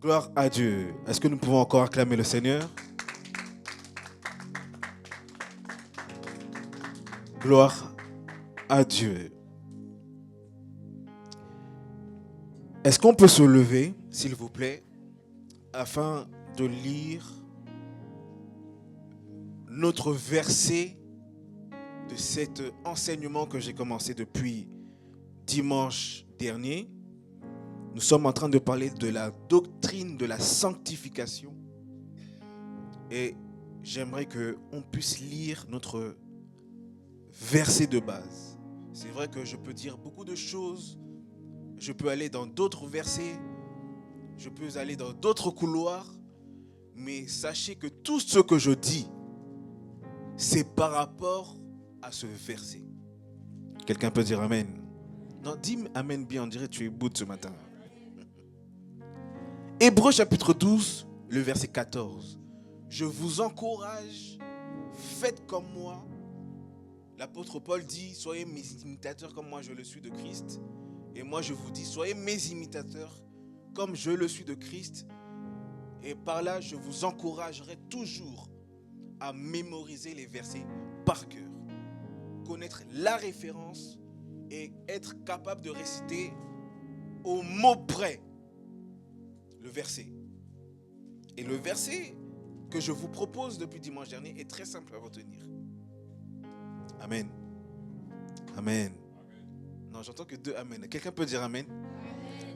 Gloire à Dieu. Est-ce que nous pouvons encore acclamer le Seigneur? Gloire à Dieu. Est-ce qu'on peut se lever, s'il vous plaît, afin de lire notre verset de cet enseignement que j'ai commencé depuis dimanche dernier? Nous sommes en train de parler de la doctrine de la sanctification. Et j'aimerais qu'on puisse lire notre verset de base. C'est vrai que je peux dire beaucoup de choses. Je peux aller dans d'autres versets. Je peux aller dans d'autres couloirs. Mais sachez que tout ce que je dis, c'est par rapport à ce verset. Quelqu'un peut dire Amen? Non, dis Amen bien, on dirait que tu es bout ce matin. Hébreux chapitre 12, le verset 14. Je vous encourage, faites comme moi. L'apôtre Paul dit, soyez mes imitateurs comme moi je le suis de Christ. Et moi je vous dis, soyez mes imitateurs comme je le suis de Christ. Et par là, je vous encouragerai toujours à mémoriser les versets par cœur. Connaître la référence et être capable de réciter au mot près le verset. Et le verset que je vous propose depuis dimanche dernier est très simple à retenir. Amen. Amen. Non, j'entends que deux Amen. Quelqu'un peut dire Amen?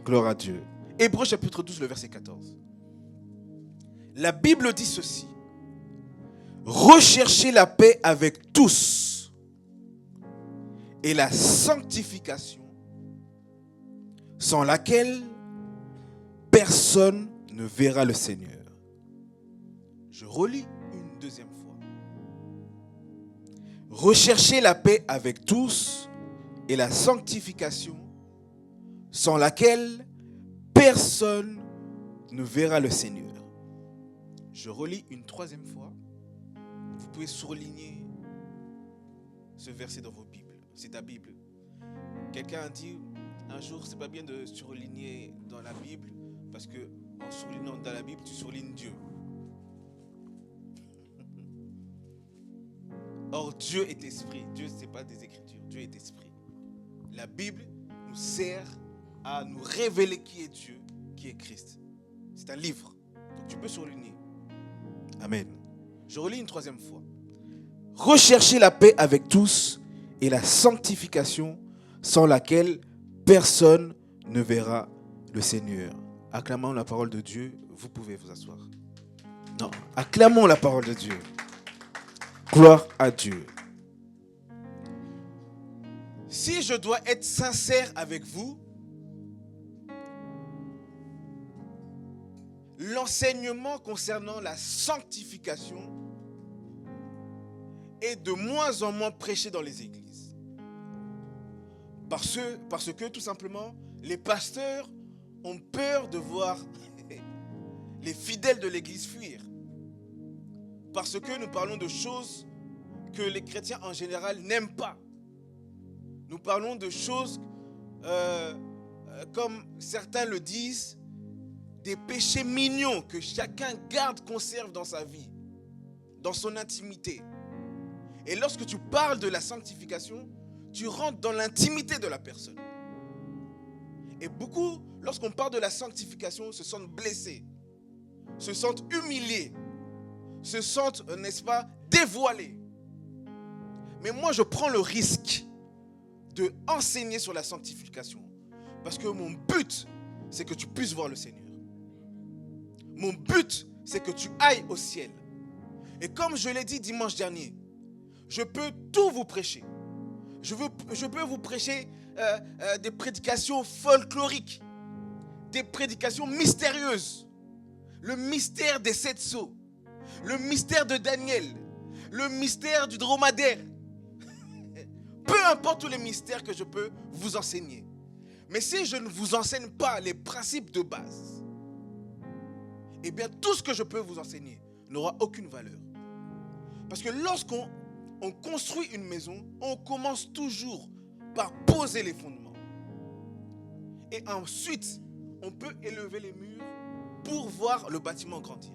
Gloire à Dieu. Hébreux chapitre 12, le verset 14. La Bible dit ceci. Recherchez la paix avec tous et la sanctification, sans laquelle personne ne verra le Seigneur. Je relis une deuxième fois. Recherchez la paix avec tous et la sanctification, sans laquelle personne ne verra le Seigneur. Je relis une troisième fois. Vous pouvez surligner ce verset dans vos Bibles. C'est ta Bible. Quelqu'un a dit un jour, c'est pas bien de surligner dans la Bible parce que en surlignant dans la Bible, tu surlignes Dieu. Or, Dieu est esprit. Dieu, ce n'est pas des écritures. Dieu est esprit. La Bible nous sert à nous révéler qui est Dieu, qui est Christ. C'est un livre. Donc, tu peux surligner. Amen. Je relis une troisième fois. Recherchez la paix avec tous et la sanctification, sans laquelle personne ne verra le Seigneur. Acclamons la parole de Dieu. Vous pouvez vous asseoir. Non, acclamons la parole de Dieu. Gloire à Dieu. Si je dois être sincère avec vous, l'enseignement concernant la sanctification est de moins en moins prêché dans les églises. Parce que tout simplement, les pasteurs ont peur de voir les fidèles de l'église fuir. Parce que nous parlons de choses que les chrétiens en général n'aiment pas. Nous parlons de choses, comme certains le disent, des péchés mignons que chacun conserve dans sa vie, dans son intimité. Et lorsque tu parles de la sanctification, tu rentres dans l'intimité de la personne. Et beaucoup, lorsqu'on parle de la sanctification, se sentent blessés, se sentent humiliés, se sentent, n'est-ce pas, dévoilés. Mais moi, je prends le risque de enseigner sur la sanctification. Parce que mon but, c'est que tu puisses voir le Seigneur. Mon but, c'est que tu ailles au ciel. Et comme je l'ai dit dimanche dernier, je peux tout vous prêcher. Je peux vous prêcher des prédications folkloriques, des prédications mystérieuses. Le mystère des 7 sceaux, le mystère de Daniel, le mystère du dromadaire. Peu importe tous les mystères que je peux vous enseigner. Mais si je ne vous enseigne pas les principes de base, eh bien tout ce que je peux vous enseigner n'aura aucune valeur. Parce que lorsqu'on construit une maison, on commence toujours par poser les fondements. Et ensuite, on peut élever les murs pour voir le bâtiment grandir.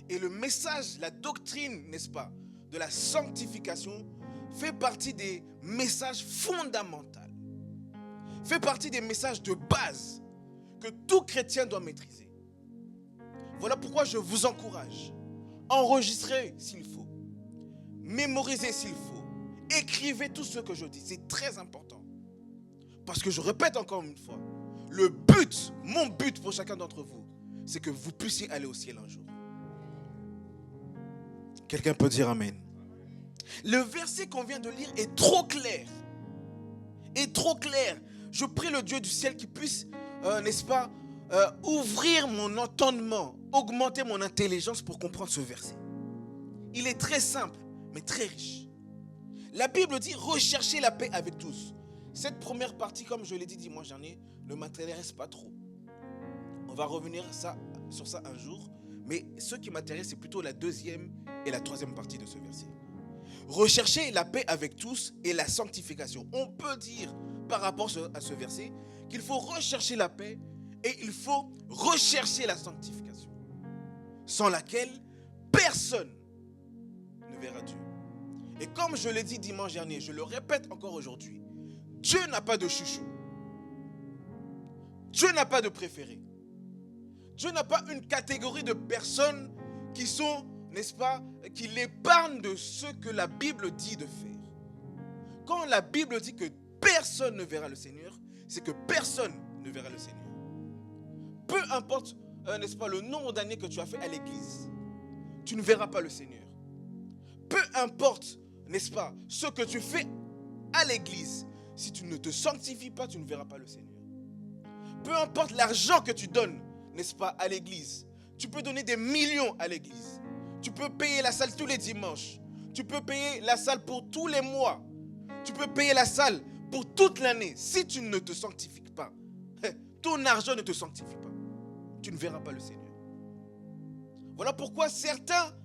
Et le message, la doctrine, n'est-ce pas, de la sanctification fait partie des messages fondamentaux, fait partie des messages de base que tout chrétien doit maîtriser. Voilà pourquoi je vous encourage. Enregistrez s'il faut, mémorisez s'il faut, écrivez tout ce que je dis, c'est très important. Parce que je répète encore une fois, le but, mon but pour chacun d'entre vous, c'est que vous puissiez aller au ciel un jour. Quelqu'un peut dire amen. Le verset qu'on vient de lire est trop clair. Est trop clair. Je prie le Dieu du ciel qui puisse, n'est-ce pas, ouvrir mon entendement, augmenter mon intelligence pour comprendre ce verset. Il est très simple, mais très riche. La Bible dit recherchez la paix avec tous. Cette première partie, comme je l'ai dit dimanche dernier, ne m'intéresse pas trop. On va revenir sur ça un jour. Mais ce qui m'intéresse, c'est plutôt la deuxième et la troisième partie de ce verset. Rechercher la paix avec tous et la sanctification. On peut dire par rapport à ce verset qu'il faut rechercher la paix et il faut rechercher la sanctification. Sans laquelle personne ne verra Dieu. Et comme je l'ai dit dimanche dernier, je le répète encore aujourd'hui, Dieu n'a pas de chouchou. Dieu n'a pas de préféré. Dieu n'a pas une catégorie de personnes qui sont, n'est-ce pas, qui l'épargnent de ce que la Bible dit de faire. Quand la Bible dit que personne ne verra le Seigneur, c'est que personne ne verra le Seigneur. Peu importe, n'est-ce pas, le nombre d'années que tu as fait à l'église, tu ne verras pas le Seigneur. Peu importe, n'est-ce pas, ce que tu fais à l'église, si tu ne te sanctifies pas, tu ne verras pas le Seigneur. Peu importe l'argent que tu donnes, n'est-ce pas, à l'église. Tu peux donner des millions à l'église. Tu peux payer la salle tous les dimanches. Tu peux payer la salle pour tous les mois. Tu peux payer la salle pour toute l'année. Si tu ne te sanctifies pas, ton argent ne te sanctifie pas. Tu ne verras pas le Seigneur. Voilà pourquoi certains,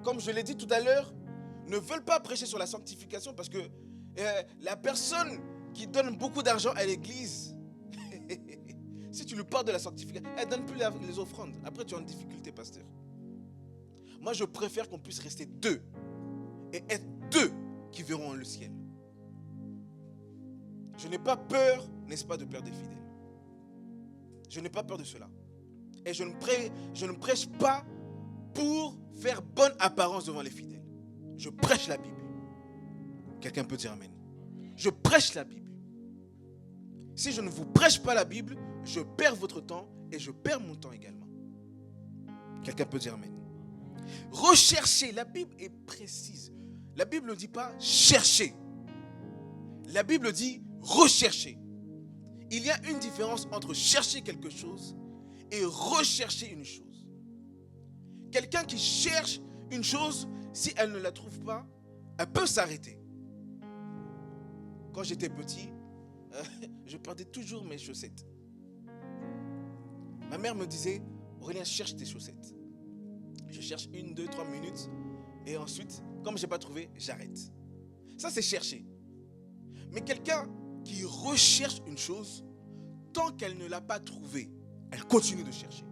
comme je l'ai dit tout à l'heure, ne veulent pas prêcher sur la sanctification parce que la personne qui donne beaucoup d'argent à l'église, si tu lui parles de la sanctification, elle ne donne plus les offrandes. Après, tu es en difficulté, pasteur. Moi, je préfère qu'on puisse rester deux et être deux qui verront le ciel. Je n'ai pas peur, n'est-ce pas, de perdre des fidèles. Je n'ai pas peur de cela. Et je ne prêche pas pour faire bonne apparence devant les fidèles. Je prêche la Bible. Quelqu'un peut dire amen. Je prêche la Bible. Si je ne vous prêche pas la Bible, je perds votre temps et je perds mon temps également. Quelqu'un peut dire amen. Rechercher, la Bible est précise. La Bible ne dit pas chercher. La Bible dit rechercher. Il y a une différence entre chercher quelque chose et rechercher une chose. Quelqu'un qui cherche une chose, si elle ne la trouve pas, elle peut s'arrêter. Quand j'étais petit, je perdais toujours mes chaussettes. Ma mère me disait, Aurélien, cherche tes chaussettes. Je cherche 1, 2, 3 minutes et ensuite, comme je n'ai pas trouvé, j'arrête. Ça, c'est chercher. Mais quelqu'un qui recherche une chose, tant qu'elle ne l'a pas trouvée, elle continue de chercher.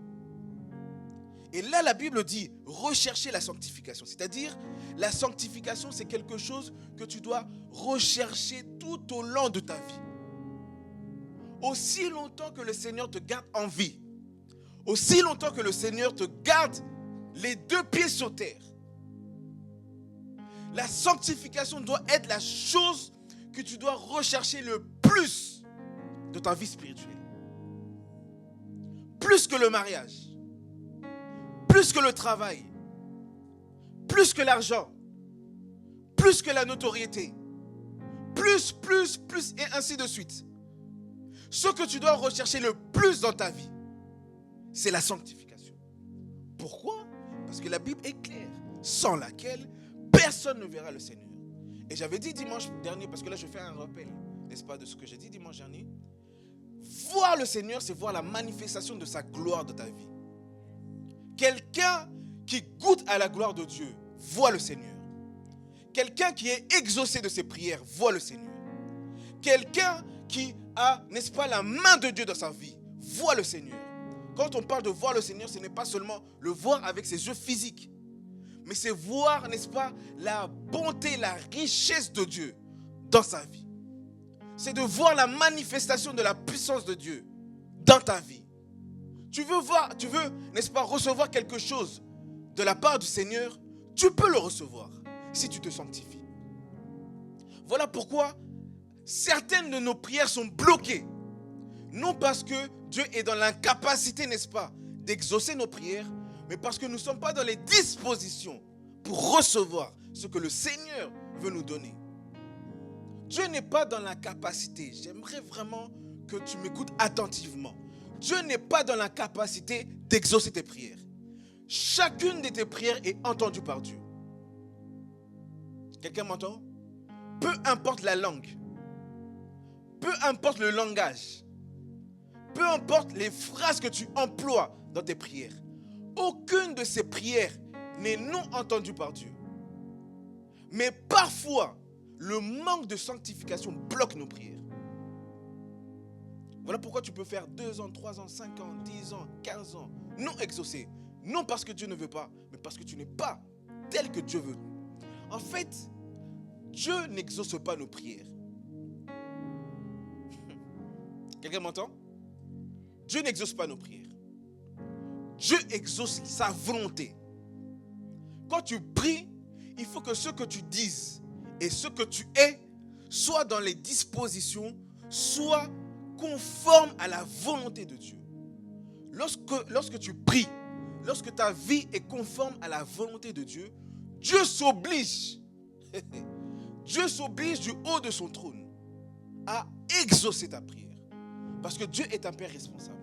Et là, la Bible dit rechercher la sanctification. C'est-à-dire, la sanctification, c'est quelque chose que tu dois rechercher tout au long de ta vie. Aussi longtemps que le Seigneur te garde en vie, aussi longtemps que le Seigneur te garde les deux pieds sur terre, la sanctification doit être la chose que tu dois rechercher le plus de ta vie spirituelle. Plus que le mariage, plus que le travail, plus que l'argent, plus que la notoriété, plus, et ainsi de suite. Ce que tu dois rechercher le plus dans ta vie, c'est la sanctification. Pourquoi? Parce que la Bible est claire, sans laquelle personne ne verra le Seigneur. Et j'avais dit dimanche dernier, parce que là je fais un rappel, n'est-ce pas, de ce que j'ai dit dimanche dernier. Voir le Seigneur, c'est voir la manifestation de sa gloire dans ta vie. Quelqu'un qui goûte à la gloire de Dieu voit le Seigneur. Quelqu'un qui est exaucé de ses prières voit le Seigneur. Quelqu'un qui a, n'est-ce pas, la main de Dieu dans sa vie voit le Seigneur. Quand on parle de voir le Seigneur, ce n'est pas seulement le voir avec ses yeux physiques, mais c'est voir, n'est-ce pas, la bonté, la richesse de Dieu dans sa vie. C'est de voir la manifestation de la puissance de Dieu dans ta vie. Tu veux, n'est-ce pas, recevoir quelque chose de la part du Seigneur, tu peux le recevoir si tu te sanctifies. Voilà pourquoi certaines de nos prières sont bloquées. Non parce que Dieu est dans l'incapacité, n'est-ce pas, d'exaucer nos prières, mais parce que nous ne sommes pas dans les dispositions pour recevoir ce que le Seigneur veut nous donner. Dieu n'est pas dans l'incapacité. J'aimerais vraiment que tu m'écoutes attentivement. Dieu n'est pas dans l'incapacité d'exaucer tes prières. Chacune de tes prières est entendue par Dieu. Quelqu'un m'entend? Peu importe la langue, peu importe le langage, peu importe les phrases que tu emploies dans tes prières, aucune de ces prières n'est non entendue par Dieu. Mais parfois, le manque de sanctification bloque nos prières. Voilà pourquoi tu peux faire 2 ans, 3 ans, 5 ans, 10 ans, 15 ans, non exaucé. Non parce que Dieu ne veut pas, mais parce que tu n'es pas tel que Dieu veut. En fait, Dieu n'exauce pas nos prières. Quelqu'un m'entend? Dieu n'exauce pas nos prières. Dieu exauce sa volonté. Quand tu pries, il faut que ce que tu dises et ce que tu es soit dans les dispositions, soit conforme à la volonté de Dieu. Lorsque tu pries, lorsque ta vie est conforme à la volonté de Dieu, Dieu s'oblige, Dieu s'oblige du haut de son trône à exaucer ta prière. Parce que Dieu est un Père responsable.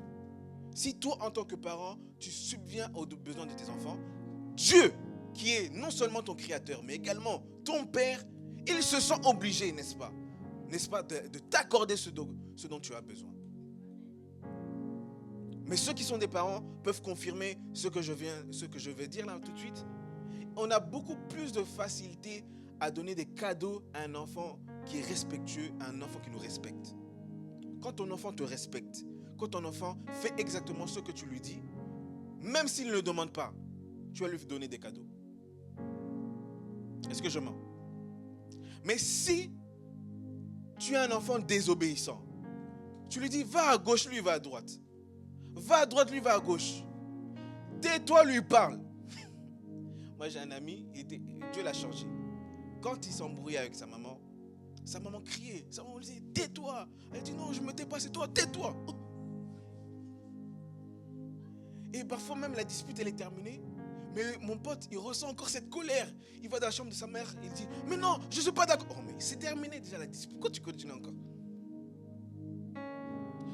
Si toi, en tant que parent, tu subviens aux besoins de tes enfants, Dieu, qui est non seulement ton Créateur, mais également ton Père, il se sent obligé, n'est-ce pas, de t'accorder ce dont tu as besoin. Mais ceux qui sont des parents peuvent confirmer ce que je vais dire là tout de suite. On a beaucoup plus de facilité à donner des cadeaux à un enfant qui est respectueux, à un enfant qui nous respecte. Quand ton enfant te respecte, quand ton enfant fait exactement ce que tu lui dis, même s'il ne le demande pas, tu vas lui donner des cadeaux. Est-ce que je mens? Mais si tu as un enfant désobéissant, tu lui dis va à gauche, lui va à droite. Va à droite, lui va à gauche. Tais-toi, lui parle. Moi j'ai un ami, Dieu l'a changé. Quand il s'embrouillait avec sa maman criait. Sa maman lui disait tais-toi. Elle dit non, je ne me tais pas, c'est toi, tais-toi. Et parfois même la dispute elle est terminée. Mais mon pote, il ressent encore cette colère. Il va dans la chambre de sa mère, il dit mais non, je ne suis pas d'accord. Oh mais c'est terminé déjà la dispute. Pourquoi tu continues encore?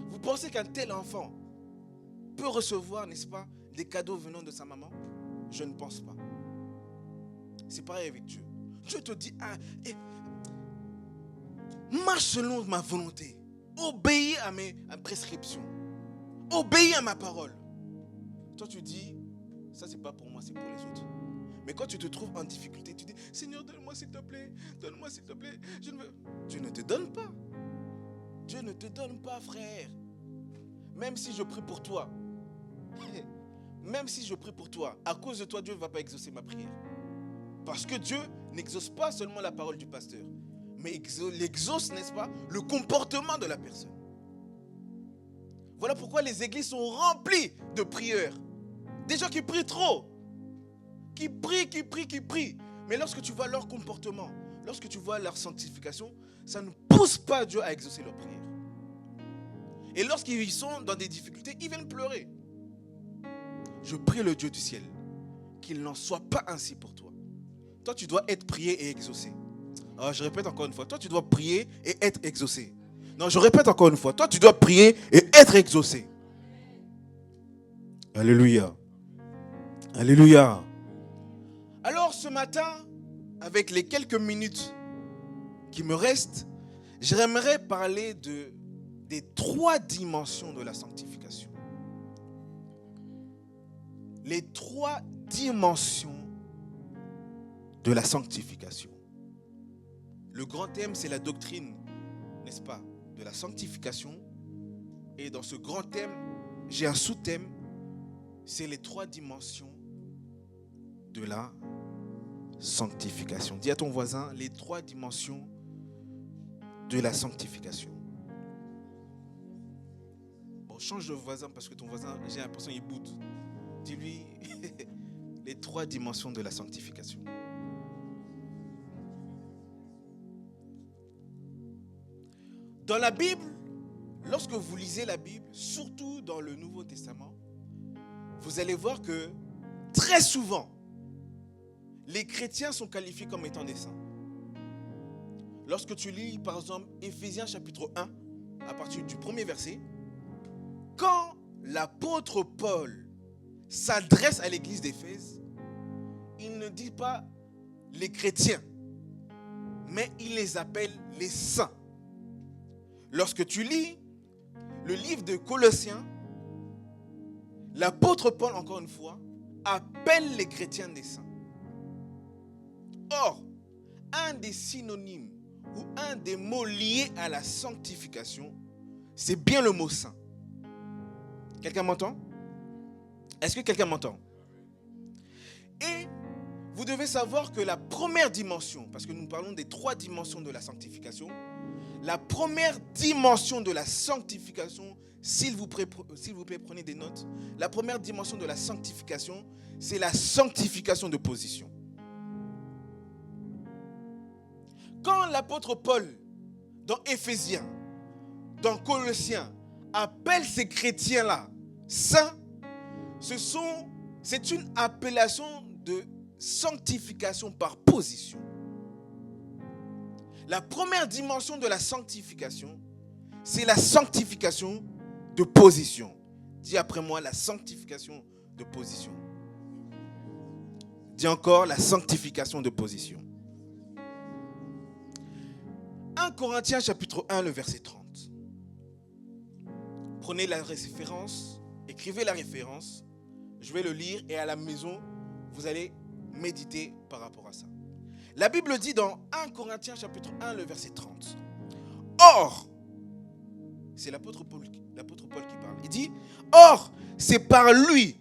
Vous pensez qu'un tel enfant peut recevoir, n'est-ce pas, des cadeaux venant de sa maman? Je ne pense pas. C'est pareil avec Dieu. Dieu te dit marche selon ma volonté. Obéis à mes prescriptions. Obéis à ma parole. Toi tu dis ça c'est pas pour moi, c'est pour les autres. Mais quand tu te trouves en difficulté, tu dis Seigneur donne-moi s'il te plaît, donne-moi s'il te plaît. Dieu ne te donne pas. Dieu ne te donne pas, frère. Même si je prie pour toi, à cause de toi, Dieu ne va pas exaucer ma prière. Parce que Dieu n'exauce pas seulement la parole du pasteur, mais il exauce, n'est-ce pas, le comportement de la personne. Voilà pourquoi les églises sont remplies de prieurs. Des gens qui prient trop, qui prient. Mais lorsque tu vois leur comportement, lorsque tu vois leur sanctification, ça ne pousse pas Dieu à exaucer leurs prières. Et lorsqu'ils sont dans des difficultés, ils viennent pleurer. Je prie le Dieu du ciel qu'il n'en soit pas ainsi pour toi. Toi, tu dois être prié et exaucé. Alors, je répète encore une fois. Toi, tu dois prier et être exaucé. Non, je répète encore une fois. Toi, tu dois prier et être exaucé. Alléluia. Alléluia. Alors, ce matin, avec les quelques minutes qui me restent, j'aimerais parler des 3 dimensions de la sanctification. Les 3 dimensions de la sanctification. Le grand thème, c'est la doctrine, n'est-ce pas, de la sanctification. Et dans ce grand thème, j'ai un sous-thème c'est les 3 dimensions de la sanctification. Dis à ton voisin, les 3 dimensions de la sanctification. Bon, change de voisin parce que ton voisin, j'ai l'impression qu'il boude. Dis-lui les 3 dimensions de la sanctification. Dans la Bible, lorsque vous lisez la Bible, surtout dans le Nouveau Testament, vous allez voir que très souvent, les chrétiens sont qualifiés comme étant des saints. Lorsque tu lis par exemple Éphésiens chapitre 1, à partir du premier verset, quand l'apôtre Paul s'adresse à l'église d'Éphèse, il ne dit pas les chrétiens, mais il les appelle les saints. Lorsque tu lis le livre de Colossiens, l'apôtre Paul, encore une fois, appelle les chrétiens des saints. Or, un des synonymes ou un des mots liés à la sanctification, c'est bien le mot saint. Quelqu'un m'entend? Est-ce que quelqu'un m'entend? Et vous devez savoir que la première dimension, parce que nous parlons des 3 dimensions de la sanctification, la première dimension de la sanctification, s'il vous plaît, prenez des notes. La première dimension de la sanctification, c'est la sanctification de position. Quand l'apôtre Paul, dans Éphésiens, dans Colossiens, appelle ces chrétiens-là saints, c'est une appellation de sanctification par position. La première dimension de la sanctification, c'est la sanctification de position. Dis après moi, la sanctification de position. Dis encore, la sanctification de position. 1 Corinthiens chapitre 1, le verset 30. Prenez la référence, écrivez la référence, je vais le lire et à la maison, vous allez méditer par rapport à ça. La Bible dit dans 1 Corinthiens chapitre 1, le verset 30. Or, c'est l'apôtre Paul qui parle. Il dit, or, c'est par lui.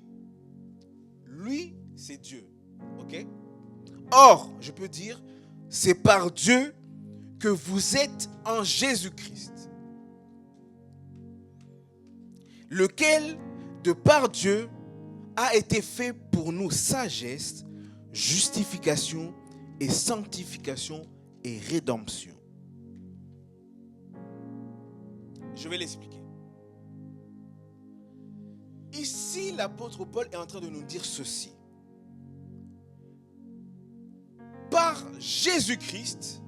Lui, c'est Dieu. Ok? Or, je peux dire, c'est par Dieu que vous êtes en Jésus-Christ, lequel, de par Dieu, a été fait pour nous sagesse, justification et sanctification et rédemption. Je vais l'expliquer. Ici, l'apôtre Paul est en train de nous dire ceci. Par Jésus-Christ,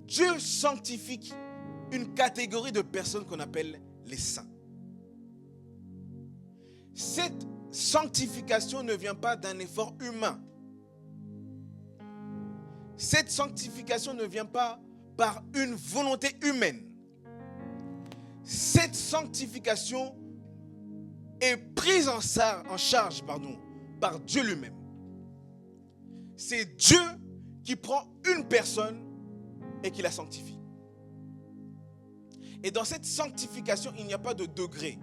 Dieu sanctifie une catégorie de personnes qu'on appelle les saints. Cette sanctification ne vient pas d'un effort humain. Cette sanctification ne vient pas par une volonté humaine. Cette sanctification est prise en charge par Dieu lui-même. C'est Dieu qui prend une personne et qui la sanctifie. Et dans cette sanctification, il n'y a pas de degré.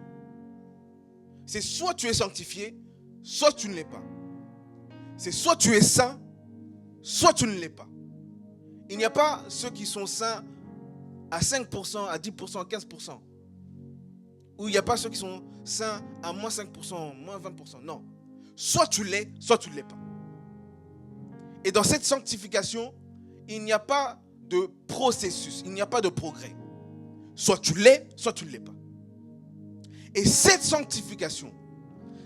C'est soit tu es sanctifié, soit tu ne l'es pas. C'est soit tu es saint, soit tu ne l'es pas. Il n'y a pas ceux qui sont saints à 5%, à 10%, à 15%. Ou il n'y a pas ceux qui sont saints à moins 5%, moins 20%. Non. Soit tu l'es, soit tu ne l'es pas. Et dans cette sanctification, il n'y a pas de processus, il n'y a pas de progrès. Soit tu l'es, soit tu ne l'es pas. Et cette sanctification,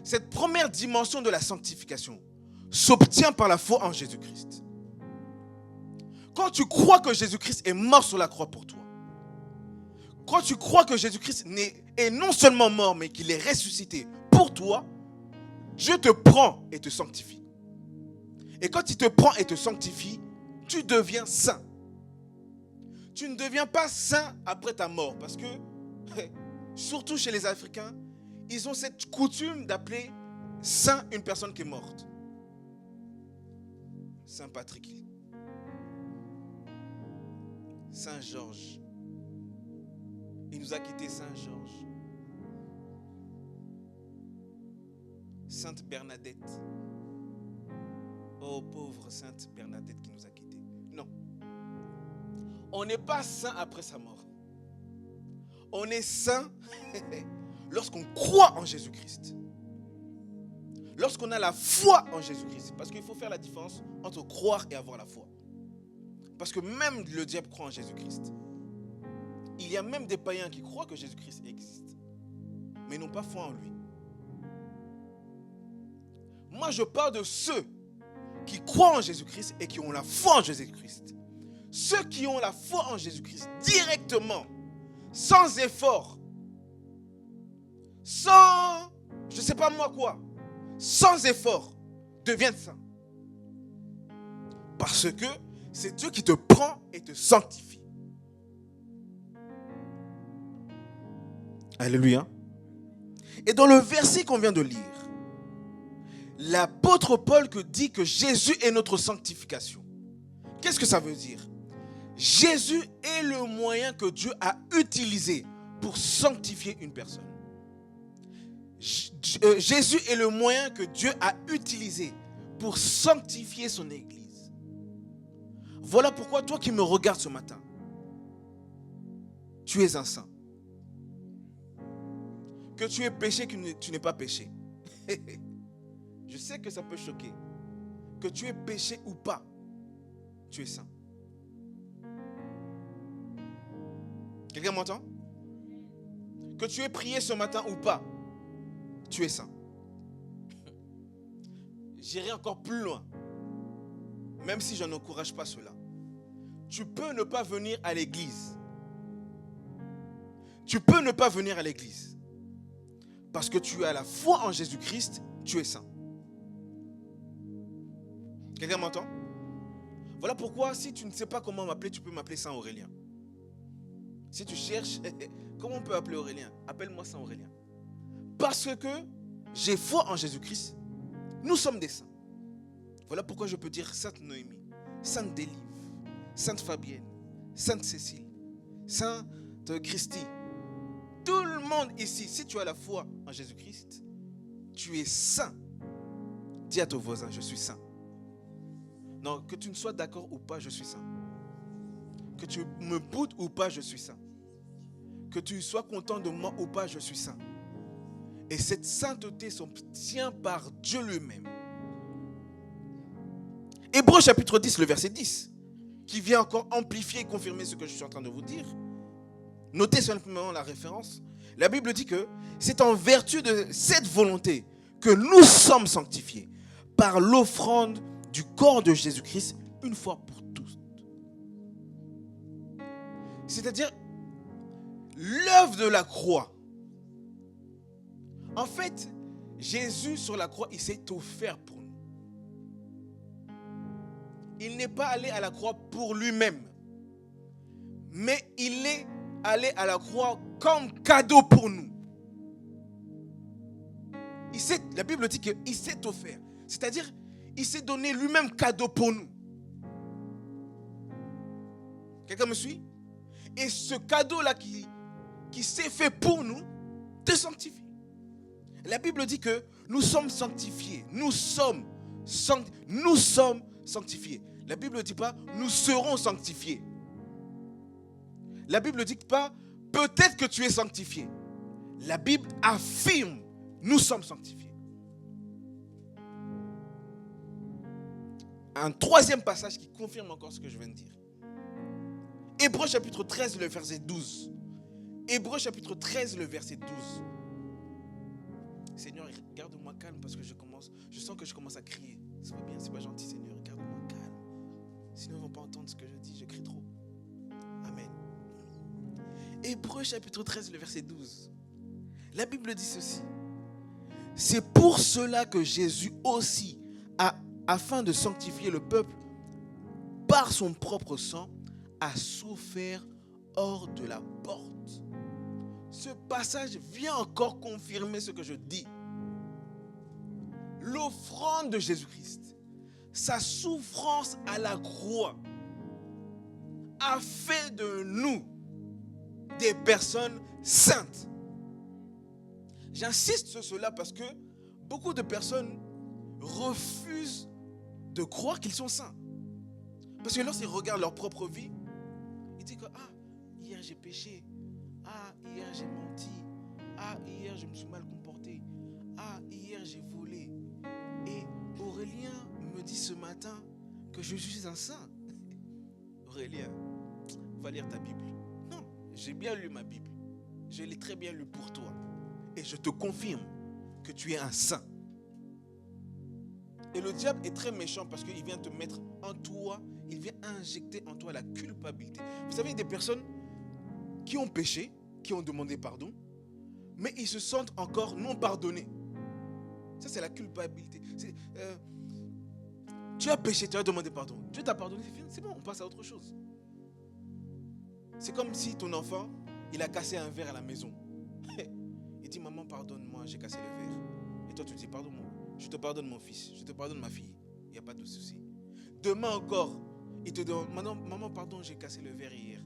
cette première dimension de la sanctification, s'obtient par la foi en Jésus-Christ. Quand tu crois que Jésus-Christ est mort sur la croix pour toi, quand tu crois que Jésus-Christ est non seulement mort, mais qu'il est ressuscité pour toi, Dieu te prend et te sanctifie. Et quand il te prend et te sanctifie, tu deviens saint. Tu ne deviens pas saint après ta mort, parce que, surtout chez les Africains, ils ont cette coutume d'appeler saint une personne qui est morte. Saint Patrick, Saint Georges. Il nous a quittés, Saint Georges. Sainte Bernadette. Oh, pauvre Sainte Bernadette qui nous a quittés. Non. On n'est pas saint après sa mort. On est saint lorsqu'on croit en Jésus-Christ. Lorsqu'on a la foi en Jésus-Christ. Parce qu'il faut faire la différence entre croire et avoir la foi. Parce que même le diable croit en Jésus-Christ. Il y a même des païens qui croient que Jésus-Christ existe, mais n'ont pas foi en lui. Moi, je parle de ceux qui croient en Jésus-Christ et qui ont la foi en Jésus-Christ. Ceux qui ont la foi en Jésus-Christ directement, sans effort, sans, je ne sais pas moi quoi, sans effort, deviennent saints. Parce que c'est Dieu qui te prend et te sanctifie. Alléluia. Et dans le verset qu'on vient de lire, l'apôtre Paul dit que Jésus est notre sanctification. Qu'est-ce que ça veut dire? Jésus est le moyen que Dieu a utilisé pour sanctifier une personne. Jésus est le moyen que Dieu a utilisé pour sanctifier son Église. Voilà pourquoi toi qui me regardes ce matin, tu es un saint. Que tu aies péché, que tu n'aies pas péché. Je sais que ça peut choquer. Que tu aies péché ou pas, tu es saint. Quelqu'un m'entend? Que tu aies prié ce matin ou pas, tu es saint. J'irai encore plus loin. Même si je n'encourage pas cela. Tu peux ne pas venir à l'église. Tu peux ne pas venir à l'église. Parce que tu as la foi en Jésus-Christ, tu es saint. Quelqu'un m'entend? Voilà pourquoi, si tu ne sais pas comment m'appeler, tu peux m'appeler Saint Aurélien. Si tu cherches, comment on peut appeler Aurélien? Appelle-moi Saint Aurélien. Parce que j'ai foi en Jésus-Christ, nous sommes des saints. Voilà pourquoi je peux dire Sainte Noémie, Sainte Délive, Sainte Fabienne, Sainte Cécile, Sainte Christie. Tout le monde ici, si tu as la foi en Jésus-Christ, tu es saint. Dis à ton voisin, je suis saint. Non, que tu ne sois d'accord ou pas, je suis saint. Que tu me boudes ou pas, je suis saint. Que tu sois content de moi ou pas, je suis saint. Et cette sainteté s'obtient par Dieu lui-même. Hébreux chapitre 10, le verset 10, qui vient encore amplifier et confirmer ce que je suis en train de vous dire. Notez simplement la référence. La Bible dit que c'est en vertu de cette volonté que nous sommes sanctifiés par l'offrande du corps de Jésus-Christ une fois pour tous. C'est-à-dire l'œuvre de la croix. En fait, Jésus sur la croix, il s'est offert pour nous. Il n'est pas allé à la croix pour lui-même, mais il est allé à la croix comme cadeau pour nous. La Bible dit qu'il s'est offert. C'est-à-dire, il s'est donné lui-même cadeau pour nous. Quelqu'un me suit? Et ce cadeau-là qui s'est fait pour nous, te sanctifie. La Bible dit que nous sommes sanctifiés. Nous sommes sanctifiés. La Bible ne dit pas nous serons sanctifiés. La Bible ne dit pas peut-être que tu es sanctifié. La Bible affirme nous sommes sanctifiés. Un troisième passage qui confirme encore ce que je viens de dire. Hébreux chapitre 13, le verset 12. Hébreux chapitre 13, le verset 12. Seigneur, garde-moi calme parce que je sens que je commence à crier. Ça va bien, c'est pas gentil, Seigneur, garde-moi calme. Sinon, ils ne vont pas entendre ce que je dis, je crie trop. Amen. Hébreux chapitre 13, le verset 12. La Bible dit ceci. C'est pour cela que Jésus aussi, afin de sanctifier le peuple, par son propre sang, a souffert hors de la porte. Ce passage vient encore confirmer ce que je dis. L'offrande de Jésus-Christ, sa souffrance à la croix, a fait de nous des personnes saintes. J'insiste sur cela parce que beaucoup de personnes refusent de croire qu'ils sont saints. Parce que lorsqu'ils regardent leur propre vie, ils disent que hier j'ai péché, hier j'ai menti, hier je me suis mal comporté, hier j'ai volé. Et Aurélien me dit ce matin que je suis un saint. Aurélien, va lire ta Bible. Non, j'ai bien lu ma Bible. Je l'ai très bien lu pour toi. Et je te confirme que tu es un saint. Et le diable est très méchant parce qu'il vient te mettre en toi, il vient injecter en toi la culpabilité. Vous savez, des personnes qui ont péché, qui ont demandé pardon, mais ils se sentent encore non pardonnés. Ça, c'est la culpabilité. Tu as péché, tu as demandé pardon. Dieu t'a pardonné, c'est bon, on passe à autre chose. C'est comme si ton enfant, il a cassé un verre à la maison. Il dit, maman, pardonne-moi, j'ai cassé le verre. Et toi, tu dis, pardonne-moi. Je te pardonne mon fils, je te pardonne ma fille. Il n'y a pas de souci. Demain encore, il te demande, maman, pardon, j'ai cassé le verre hier.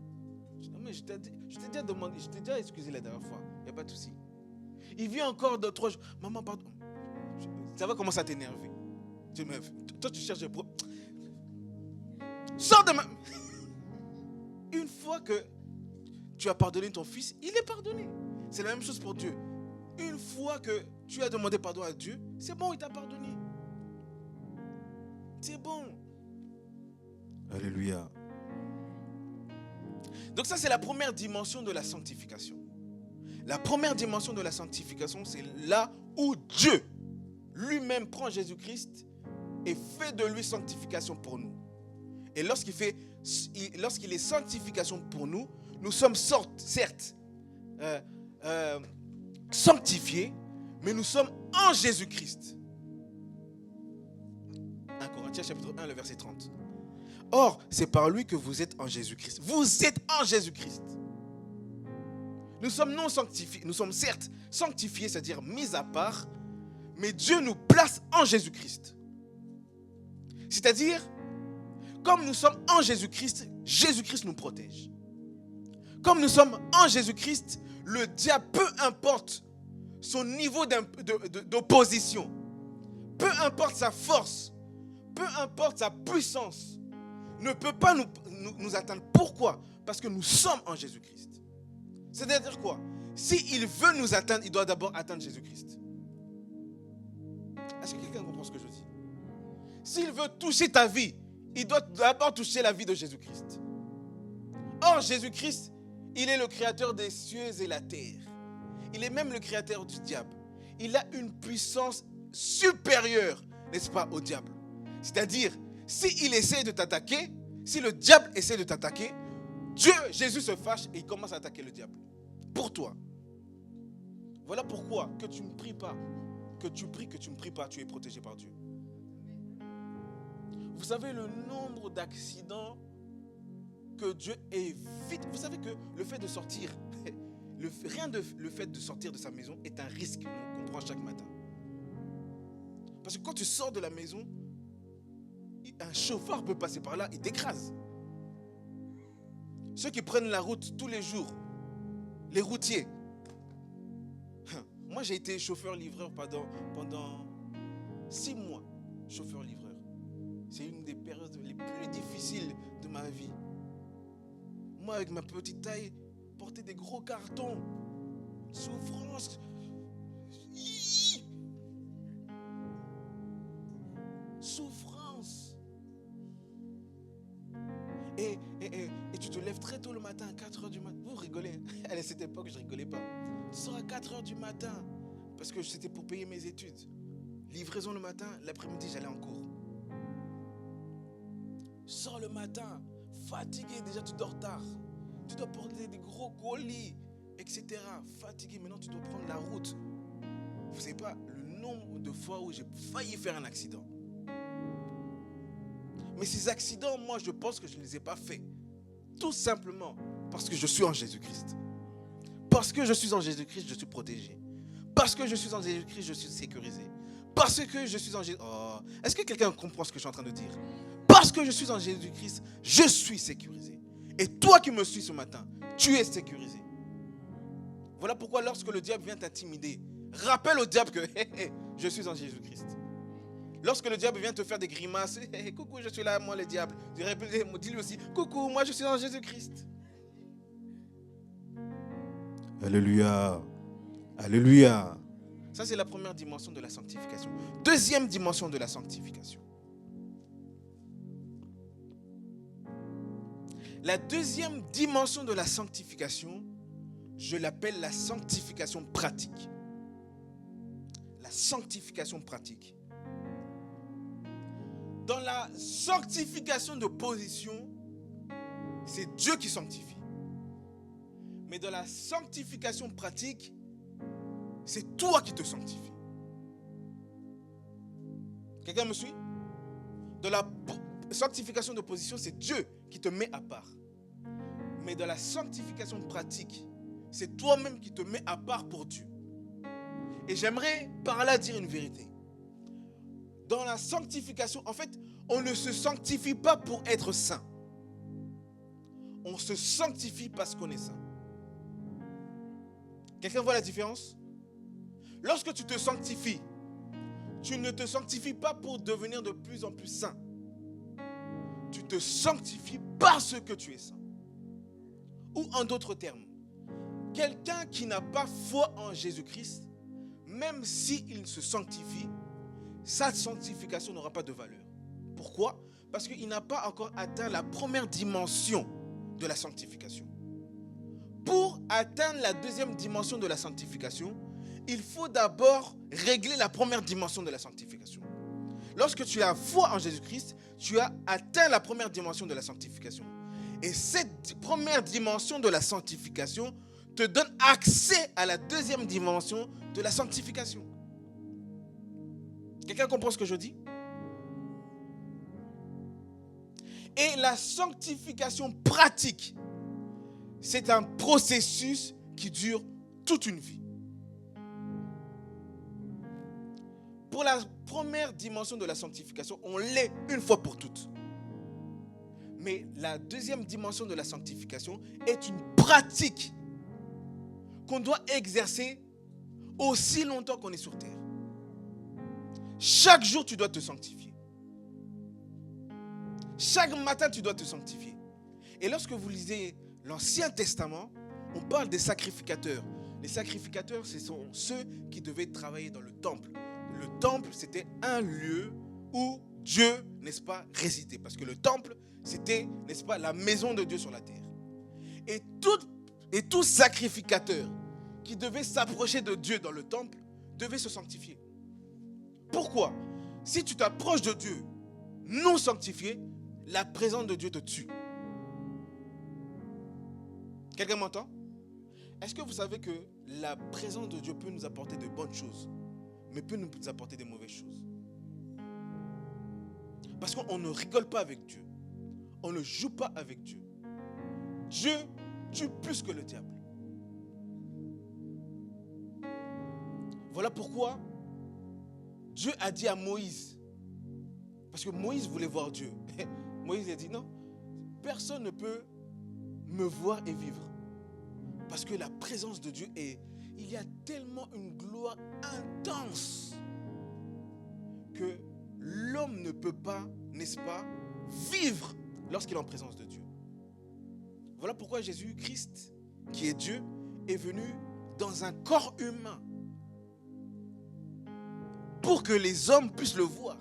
Non, mais je t'ai déjà demandé, je t'ai déjà excusé la dernière fois. Il n'y a pas de souci. Il vient encore 2-3 jours. Maman, pardon. Ça va commencer à t'énerver. Toi, tu cherches des problèmes. Sors de ma... Une fois que tu as pardonné ton fils, il est pardonné. C'est la même chose pour Dieu. Une fois que tu as demandé pardon à Dieu, c'est bon, il t'a pardonné. C'est bon. Alléluia. Donc ça, c'est la première dimension de la sanctification. La première dimension de la sanctification, c'est là où Dieu lui-même prend Jésus-Christ et fait de lui sanctification pour nous. Et lorsqu'il est sanctification pour nous, nous sommes certes sanctifiés, mais nous sommes en Jésus-Christ. 1 Corinthiens chapitre 1, le verset 30. Or, c'est par lui que vous êtes en Jésus-Christ. Vous êtes en Jésus-Christ. Nous sommes non sanctifiés, nous sommes certes sanctifiés, c'est-à-dire mis à part, mais Dieu nous place en Jésus-Christ. C'est-à-dire, comme nous sommes en Jésus-Christ, Jésus-Christ nous protège. Comme nous sommes en Jésus-Christ, le diable, peu importe son niveau d'opposition, peu importe sa force, peu importe sa puissance, ne peut pas nous atteindre. Pourquoi? Parce que nous sommes en Jésus-Christ. C'est-à-dire quoi? S'il veut nous atteindre, il doit d'abord atteindre Jésus-Christ. Est-ce que quelqu'un comprend ce que je dis? S'il veut toucher ta vie, il doit d'abord toucher la vie de Jésus-Christ. Or, Jésus-Christ, il est le créateur des cieux et la terre. Il est même le créateur du diable. Il a une puissance supérieure, n'est-ce pas, au diable. C'est-à-dire, s'il essaie de t'attaquer, si le diable essaie de t'attaquer, Jésus se fâche et il commence à attaquer le diable. Pour toi. Voilà pourquoi que tu ne pries pas, que tu pries, que tu ne pries pas, tu es protégé par Dieu. Vous savez le nombre d'accidents que Dieu évite. Vous savez que le fait de sortir, le fait de sortir de sa maison est un risque qu'on prend chaque matin. Parce que quand tu sors de la maison, un chauffeur peut passer par là et t'écrase. Ceux qui prennent la route tous les jours, les routiers. Moi, j'ai été chauffeur-livreur pendant 6 mois. Chauffeur-livreur. C'est une des périodes les plus difficiles de ma vie. Moi, avec ma petite taille, porter des gros cartons. Souffrance. Souffrance. Et tu te lèves très tôt le matin, à 4h du matin. Vous rigolez. À cette époque, je ne rigolais pas. Tu sors à 4h du matin. Parce que c'était pour payer mes études. Livraison le matin, l'après-midi, j'allais en cours. Sors le matin, fatigué, déjà tu dors tard. Tu dois porter des gros colis, etc. Fatigué, maintenant tu dois prendre la route. Vous ne savez pas le nombre de fois où j'ai failli faire un accident. Mais ces accidents, moi, je pense que je ne les ai pas faits. Tout simplement parce que je suis en Jésus-Christ. Parce que je suis en Jésus-Christ, je suis protégé. Parce que je suis en Jésus-Christ, je suis sécurisé. Parce que je suis en Jésus-Christ... Oh. Est-ce que quelqu'un comprend ce que je suis en train de dire? Parce que je suis en Jésus-Christ, je suis sécurisé. Et toi qui me suis ce matin, tu es sécurisé. Voilà pourquoi lorsque le diable vient t'intimider, rappelle au diable que je suis en Jésus-Christ. Lorsque le diable vient te faire des grimaces, hey, coucou, je suis là, moi le diable. Dis-lui aussi, coucou, moi je suis en Jésus-Christ. Alléluia. Alléluia. Ça, c'est la première dimension de la sanctification. Deuxième dimension de la sanctification. La deuxième dimension de la sanctification, je l'appelle la sanctification pratique. La sanctification pratique. Dans la sanctification de position, c'est Dieu qui sanctifie. Mais dans la sanctification pratique, c'est toi qui te sanctifies. Quelqu'un me suit? Dans la sanctification de position, c'est Dieu qui te met à part. Mais dans la sanctification pratique, c'est toi-même qui te mets à part pour Dieu. Et j'aimerais par là dire une vérité. Dans la sanctification, en fait, on ne se sanctifie pas pour être saint. On se sanctifie parce qu'on est saint. Quelqu'un voit la différence? Lorsque tu te sanctifies, tu ne te sanctifies pas pour devenir de plus en plus saint. Tu te sanctifies parce que tu es saint. Ou en d'autres termes, quelqu'un qui n'a pas foi en Jésus-Christ, même s'il se sanctifie, sa sanctification n'aura pas de valeur. Pourquoi? Parce qu'il n'a pas encore atteint la première dimension de la sanctification. Pour atteindre la deuxième dimension de la sanctification, il faut d'abord régler la première dimension de la sanctification. Lorsque tu as foi en Jésus-Christ, tu as atteint la première dimension de la sanctification. Et cette première dimension de la sanctification te donne accès à la deuxième dimension de la sanctification. Quelqu'un comprend ce que je dis? Et la sanctification pratique, c'est un processus qui dure toute une vie. Pour la première dimension de la sanctification, on l'est une fois pour toutes. Mais la deuxième dimension de la sanctification est une pratique qu'on doit exercer aussi longtemps qu'on est sur terre. Chaque jour, tu dois te sanctifier. Chaque matin, tu dois te sanctifier. Et lorsque vous lisez l'Ancien Testament, on parle des sacrificateurs. Les sacrificateurs, ce sont ceux qui devaient travailler dans le temple. Le temple, c'était un lieu où Dieu, n'est-ce pas, résidait. Parce que le temple, c'était, n'est-ce pas, la maison de Dieu sur la terre. Et tout sacrificateur qui devait s'approcher de Dieu dans le temple devait se sanctifier. Pourquoi? Si tu t'approches de Dieu non sanctifié, la présence de Dieu te tue. Quelqu'un m'entend? Est-ce que vous savez que la présence de Dieu peut nous apporter de bonnes choses, mais peut nous apporter des mauvaises choses? Parce qu'on ne rigole pas avec Dieu. On ne joue pas avec Dieu. Dieu tue plus que le diable. Voilà pourquoi Dieu a dit à Moïse, parce que Moïse voulait voir Dieu. Moïse a dit non, personne ne peut me voir et vivre. Parce que la présence de Dieu est, il y a tellement une gloire intense que l'homme ne peut pas, n'est-ce pas, vivre lorsqu'il est en présence de Dieu. Voilà pourquoi Jésus-Christ, qui est Dieu, est venu dans un corps humain pour que les hommes puissent le voir.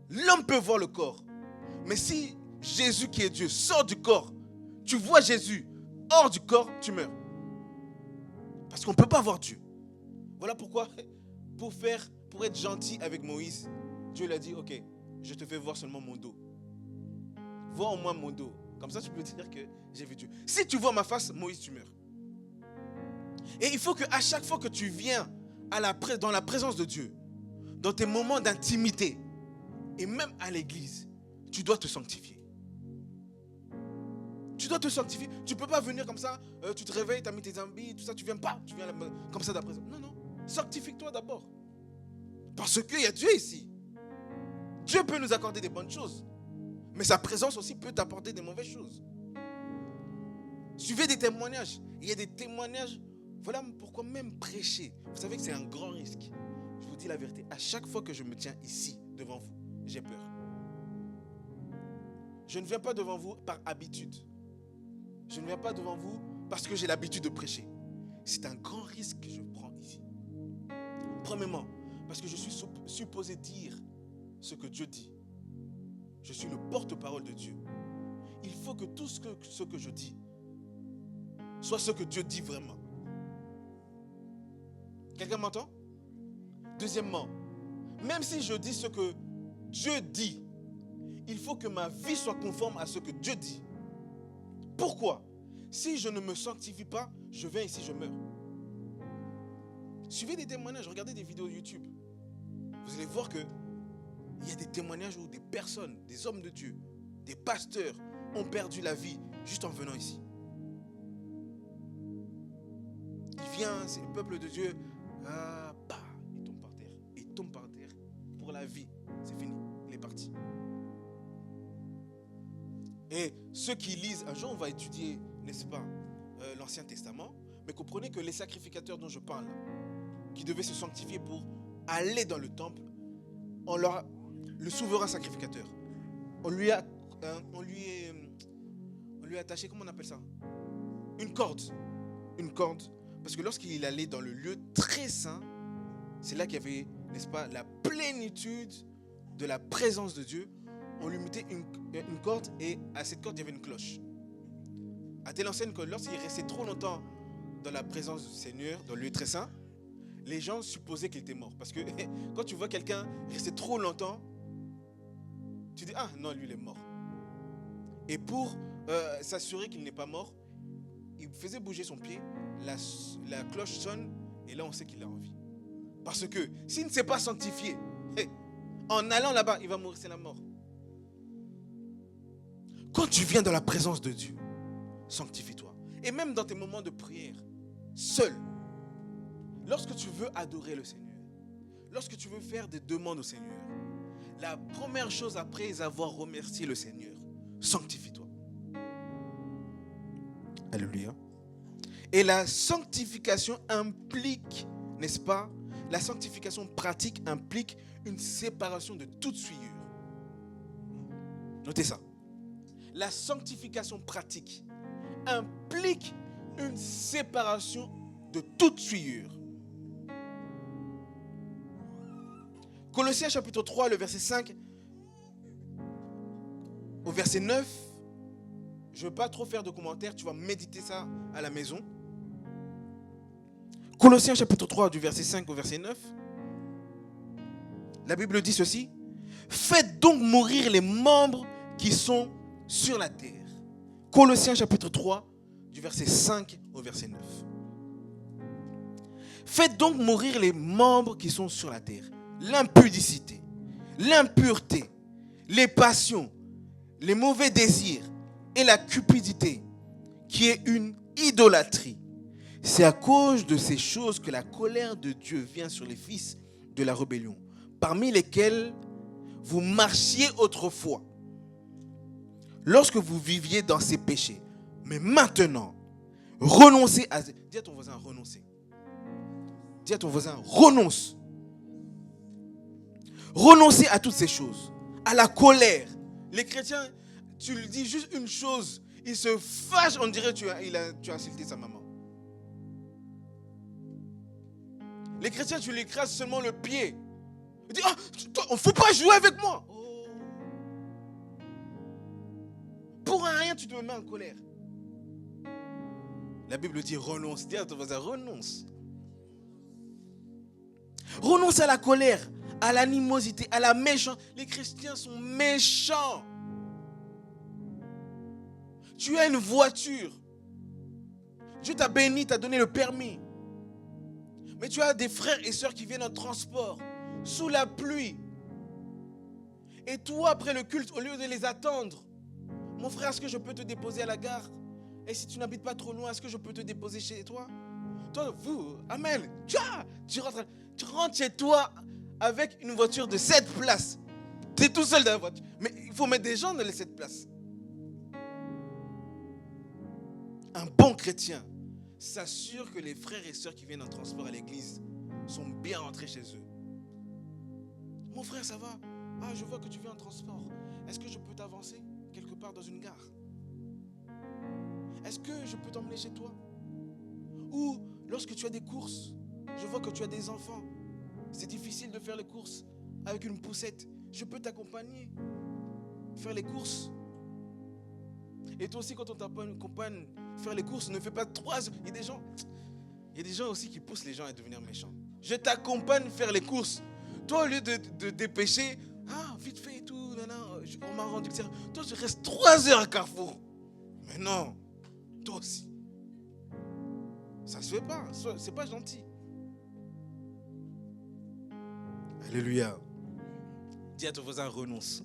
L'homme peut voir le corps, mais si Jésus qui est Dieu sort du corps, tu vois Jésus hors du corps, tu meurs. Parce qu'on ne peut pas voir Dieu. Voilà pourquoi, pour être gentil avec Moïse, Dieu lui a dit, ok, je te fais voir seulement mon dos. Vois au moins mon dos. Comme ça, tu peux dire que j'ai vu Dieu. Si tu vois ma face, Moïse, tu meurs. Et il faut qu'à chaque fois que tu viens dans la présence de Dieu, dans tes moments d'intimité, et même à l'église, tu dois te sanctifier. Tu dois te sanctifier. Tu ne peux pas venir comme ça, tu te réveilles, tu as mis tes habits, tout ça, tu ne viens pas. Tu viens comme ça d'après. Non, non. Sanctifie-toi d'abord. Parce qu'il y a Dieu ici. Dieu peut nous accorder des bonnes choses. Mais sa présence aussi peut t'apporter des mauvaises choses. Suivez des témoignages. Il y a des témoignages. Voilà pourquoi même prêcher, vous savez que c'est un grand risque. je vous dis la vérité, à chaque fois que je me tiens ici, devant vous, j'ai peur. Je ne viens pas devant vous par habitude. Je ne viens pas devant vous parce que j'ai l'habitude de prêcher. C'est un grand risque que je prends ici. Premièrement, parce que je suis supposé dire ce que Dieu dit. Je suis le porte-parole de Dieu. Il faut que tout ce que je dis soit ce que Dieu dit vraiment. Quelqu'un m'entend? Deuxièmement, même si je dis ce que Dieu dit, il faut que ma vie soit conforme à ce que Dieu dit. Pourquoi? Si je ne me sanctifie pas, je viens ici, je meurs. Suivez des témoignages, regardez des vidéos YouTube. Vous allez voir qu'il y a des témoignages où des personnes, des hommes de Dieu, des pasteurs ont perdu la vie juste en venant ici. Il vient, c'est le peuple de Dieu, il tombe par terre pour la vie. C'est fini, il est parti. Et ceux qui lisent, un jour on va étudier, n'est-ce pas, l'Ancien Testament, mais comprenez que les sacrificateurs dont je parle, qui devaient se sanctifier pour aller dans le temple, le souverain sacrificateur, on lui a attaché, comment on appelle ça? Une corde, parce que lorsqu'il allait dans le lieu très saint, c'est là qu'il y avait, n'est-ce pas, la plénitude de la présence de Dieu. On lui mettait une corde et à cette corde il y avait une cloche. À telle enseigne que lorsqu'il restait trop longtemps dans la présence du Seigneur, dans le lieu très saint, les gens supposaient qu'il était mort. Parce que quand tu vois quelqu'un rester trop longtemps, tu dis, ah non, lui il est mort. Et pour s'assurer qu'il n'est pas mort, il faisait bouger son pied, la cloche sonne et là on sait qu'il est en vie. Parce que s'il ne s'est pas sanctifié, en allant là-bas, il va mourir, c'est la mort. Quand tu viens dans la présence de Dieu, sanctifie-toi. Et même dans tes moments de prière, seul, lorsque tu veux adorer le Seigneur, lorsque tu veux faire des demandes au Seigneur, la première chose après avoir remercié le Seigneur, sanctifie-toi. Alléluia. Et la sanctification implique, n'est-ce pas, la sanctification pratique implique une séparation de toute souillure. Notez ça. La sanctification pratique implique une séparation de toute souillure. Colossiens chapitre 3, le verset 5 au verset 9. Je ne veux pas trop faire de commentaires, tu vas méditer ça à la maison. Colossiens chapitre 3, du verset 5 au verset 9. La Bible dit ceci. Faites donc mourir les membres qui sont sur la terre. Colossiens chapitre 3, du verset 5 au verset 9. Faites donc mourir les membres qui sont sur la terre. L'impudicité, l'impureté, les passions, les mauvais désirs et la cupidité, qui est une idolâtrie. C'est à cause de ces choses que la colère de Dieu vient sur les fils de la rébellion, parmi lesquels vous marchiez autrefois, lorsque vous viviez dans ces péchés. Mais maintenant, renoncez à... Dis à ton voisin, renoncer. Dis à ton voisin, renonce. Renoncez à toutes ces choses, à la colère. Les chrétiens, tu lui dis juste une chose, ils se fâchent, on dirait que tu as insulté sa maman. Les chrétiens, tu lui écrases seulement le pied. Il dit, on ne faut pas jouer avec moi. Oh. Pour un rien, tu te mets en colère. La Bible dit renonce. Dis à ton voisin, renonce. Renonce à la colère, à l'animosité, à la méchanceté. Les chrétiens sont méchants. Tu as une voiture. Dieu t'a béni, t'a donné le permis. Mais tu as des frères et sœurs qui viennent en transport, sous la pluie. Et toi, après le culte, au lieu de les attendre, mon frère, est-ce que je peux te déposer à la gare? Et si tu n'habites pas trop loin, est-ce que je peux te déposer chez toi? Toi, vous, Amel, tu rentres chez toi avec une voiture de 7 places. Tu es tout seul dans la voiture. Mais il faut mettre des gens dans les 7 places. Un bon chrétien s'assure que les frères et sœurs qui viennent en transport à l'église sont bien rentrés chez eux. Mon frère, ça va? Ah, je vois que tu viens en transport. Est-ce que je peux t'avancer quelque part dans une gare? Est-ce que je peux t'emmener chez toi? Ou lorsque tu as des courses, je vois que tu as des enfants. C'est difficile de faire les courses avec une poussette. Je peux t'accompagner, faire les courses. Et toi aussi, quand on t'accompagne faire les courses, ne fais pas 3 heures. Il y a des gens aussi qui poussent les gens à devenir méchants. Je t'accompagne faire les courses. Toi, au lieu de dépêcher, vite fait et tout, on m'a rendu que c'est. Toi, tu restes 3 heures à Carrefour. Mais non, toi aussi. Ça se fait pas, c'est pas gentil. Alléluia. Dis à ton voisin, renonce.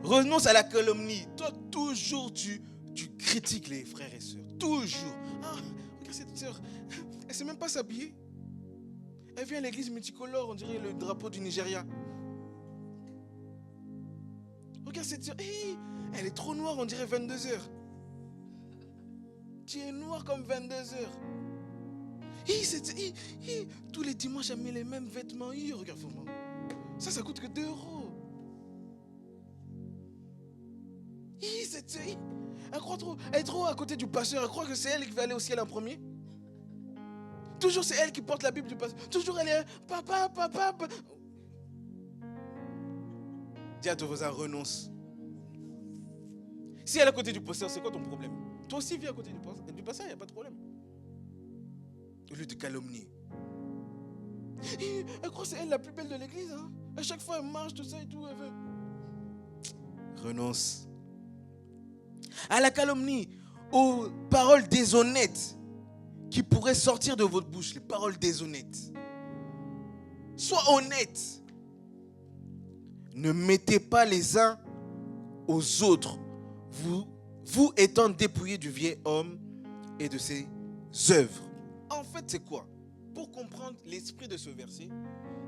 Renonce à la calomnie. Toi, toujours, tu critiques les frères et sœurs. Toujours. Regarde cette sœur. Elle ne sait même pas s'habiller. Elle vient à l'église multicolore, on dirait le drapeau du Nigeria. Regarde cette sœur. Elle est trop noire, on dirait 22h. Tu es noir comme 22h. Tous les dimanches, elle met les mêmes vêtements. Regarde-moi. Ça coûte que 2 €. Elle est trop à côté du pasteur. Elle croit que c'est elle qui va aller au ciel en premier. Toujours c'est elle qui porte la Bible du pasteur. Toujours elle est papa. Dis à ton voisin, renonce. Si elle est à côté du pasteur, c'est quoi ton problème? Toi aussi viens à côté du pasteur, il n'y a pas de problème. Au lieu de calomnier. Elle croit que c'est elle la plus belle de l'église. À chaque fois elle marche, tout ça et tout. Elle veut. Renonce à la calomnie, aux paroles déshonnêtes qui pourraient sortir de votre bouche, les paroles déshonnêtes. Sois honnête. Ne mettez pas les uns aux autres, vous étant dépouillés du vieil homme et de ses œuvres. En fait, c'est quoi? Pour comprendre l'esprit de ce verset,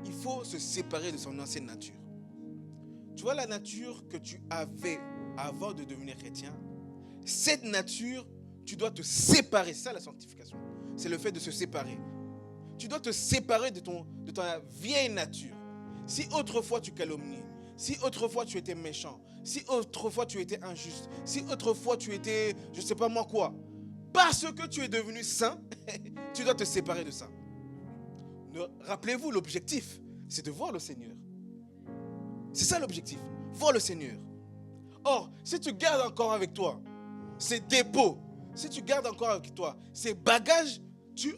il faut se séparer de son ancienne nature. Tu vois la nature que tu avais avant de devenir chrétien, cette nature, tu dois te séparer. C'est ça la sanctification. C'est le fait de se séparer. Tu dois te séparer de ta vieille nature. Si autrefois tu calomniais, si autrefois tu étais méchant, si autrefois tu étais injuste, si autrefois tu étais, je ne sais pas moi quoi, parce que tu es devenu saint, tu dois te séparer de ça. Rappelez-vous, l'objectif, c'est de voir le Seigneur. C'est ça l'objectif, voir le Seigneur. Or, si tu gardes encore avec toi ces dépôts, si tu gardes encore avec toi ces bagages, tu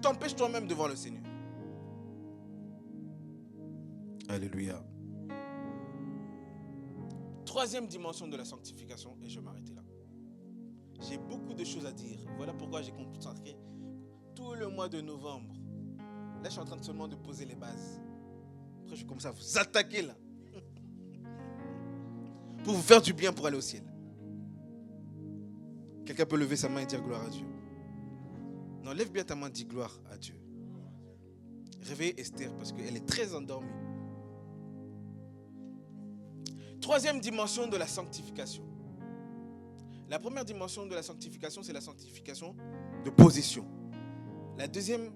t'empêches toi-même de voir le Seigneur. Alléluia. Troisième dimension de la sanctification, et je vais m'arrêter là. J'ai beaucoup de choses à dire. Voilà pourquoi j'ai consacré tout le mois de novembre. Là, je suis en train seulement de poser les bases. Après, je commence à vous attaquer là. Pour vous faire du bien pour aller au ciel. Quelqu'un peut lever sa main et dire gloire à Dieu. Non, lève bien ta main et dis gloire à Dieu. Réveillez Esther parce qu'elle est très endormie. Troisième dimension de la sanctification. La première dimension de la sanctification, c'est la sanctification de position. La deuxième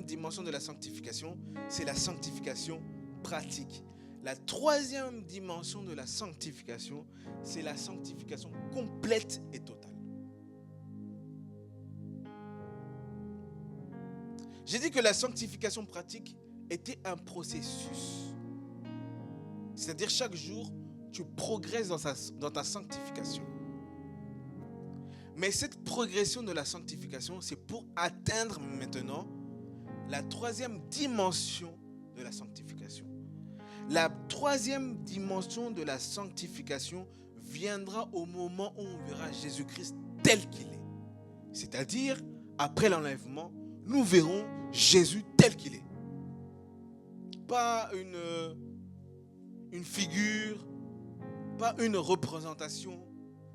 dimension de la sanctification, c'est la sanctification pratique. La troisième dimension de la sanctification, c'est la sanctification complète et totale. J'ai dit que la sanctification pratique était un processus. C'est-à-dire chaque jour, tu progresses dans ta sanctification. Mais cette progression de la sanctification, c'est pour atteindre maintenant la troisième dimension de la sanctification. La troisième dimension de la sanctification viendra au moment où on verra Jésus-Christ tel qu'il est. C'est-à-dire, après l'enlèvement, nous verrons Jésus tel qu'il est. Pas une figure, pas une représentation.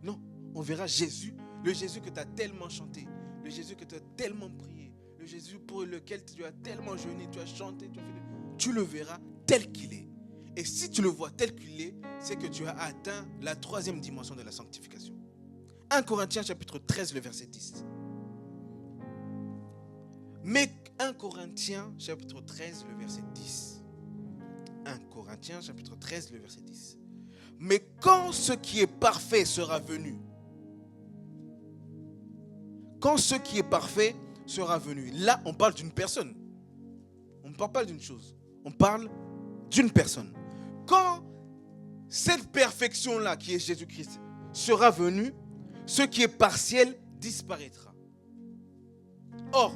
Non, on verra Jésus, le Jésus que tu as tellement chanté, le Jésus que tu as tellement prié, le Jésus pour lequel tu as tellement jeûné, tu as chanté, tu le verras tel qu'il est. Et si tu le vois tel qu'il est, c'est que tu as atteint la troisième dimension de la sanctification. 1 Corinthiens chapitre 13, le verset 10. Mais 1 Corinthiens chapitre 13, le verset 10. 1 Corinthiens chapitre 13, le verset 10. Mais quand ce qui est parfait sera venu, quand ce qui est parfait sera venu, là on parle d'une personne. On ne parle pas d'une chose, on parle d'une personne. Quand cette perfection-là qui est Jésus-Christ sera venue, ce qui est partiel disparaîtra. Or,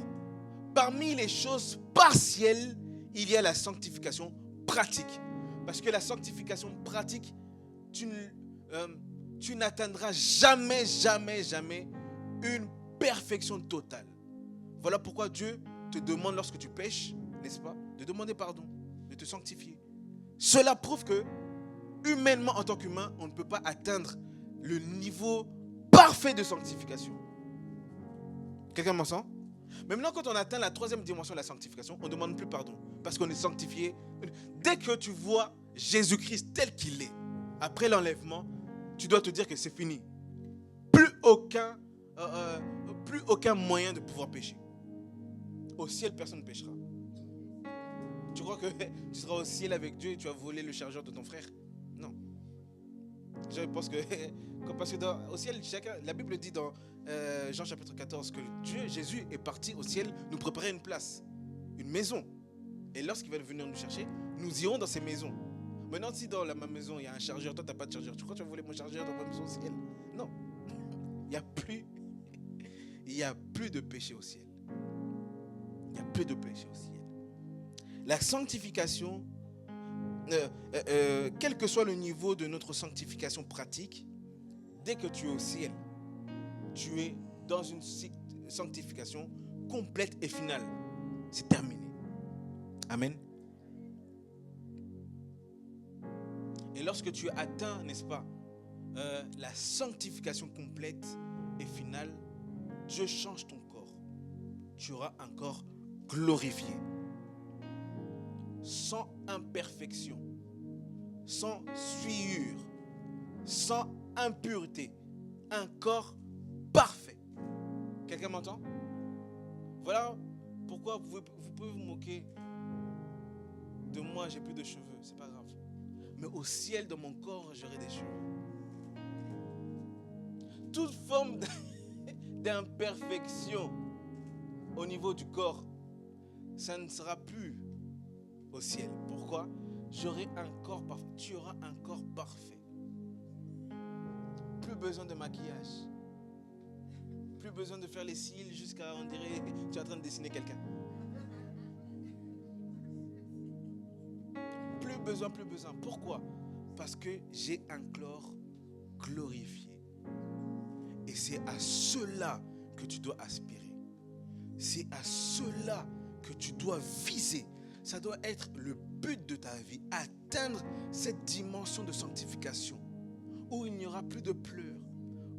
parmi les choses partielles, il y a la sanctification pratique. Parce que la sanctification pratique, tu n'atteindras jamais une perfection totale. Voilà pourquoi Dieu te demande lorsque tu pêches, n'est-ce pas, de demander pardon, de te sanctifier. Cela prouve que, humainement, en tant qu'humain, on ne peut pas atteindre le niveau parfait de sanctification. Quelqu'un m'entend? Mais maintenant, quand on atteint la troisième dimension de la sanctification, on ne demande plus pardon. Parce qu'on est sanctifié. Dès que tu vois Jésus-Christ tel qu'il est, après l'enlèvement, tu dois te dire que c'est fini. Plus aucun moyen de pouvoir pécher. Au ciel, personne ne péchera. Tu crois que tu seras au ciel avec Dieu et tu as volé le chargeur de ton frère? Non. Je pense que, parce que au ciel, la Bible dit dans Jean chapitre 14 que Jésus est parti au ciel nous préparer une place, une maison. Et lorsqu'il va venir nous chercher, nous irons dans ces maisons. Maintenant, si dans ma maison il y a un chargeur, toi tu n'as pas de chargeur, tu crois que tu vas voler mon chargeur dans ma maison au ciel? Non. Il n'y a plus de péché au ciel. Il n'y a plus de péché au ciel. La sanctification, quel que soit le niveau de notre sanctification pratique, dès que tu es au ciel, tu es dans une sanctification complète et finale. C'est terminé. Amen. Et lorsque tu atteins, n'est-ce pas, la sanctification complète et finale, Dieu change ton corps. Tu auras un corps glorifié, sans imperfection, sans souillure, sans impureté, un corps parfait. Quelqu'un m'entend? Voilà pourquoi vous pouvez vous moquer de moi, j'ai plus de cheveux, c'est pas grave. Mais au ciel, dans mon corps, j'aurai des cheveux. Toute forme d'imperfection au niveau du corps, ça ne sera plus au ciel. Pourquoi? J'aurai un corps parfait. Tu auras un corps parfait. Plus besoin de maquillage. Plus besoin de faire les cils jusqu'à, on dirait, tu es en train de dessiner quelqu'un. Plus besoin. Pourquoi? Parce que j'ai un corps glorifié. Et c'est à cela que tu dois aspirer. C'est à cela que tu dois viser. Ça doit être le but de ta vie. Atteindre cette dimension de sanctification. Où il n'y aura plus de pleurs.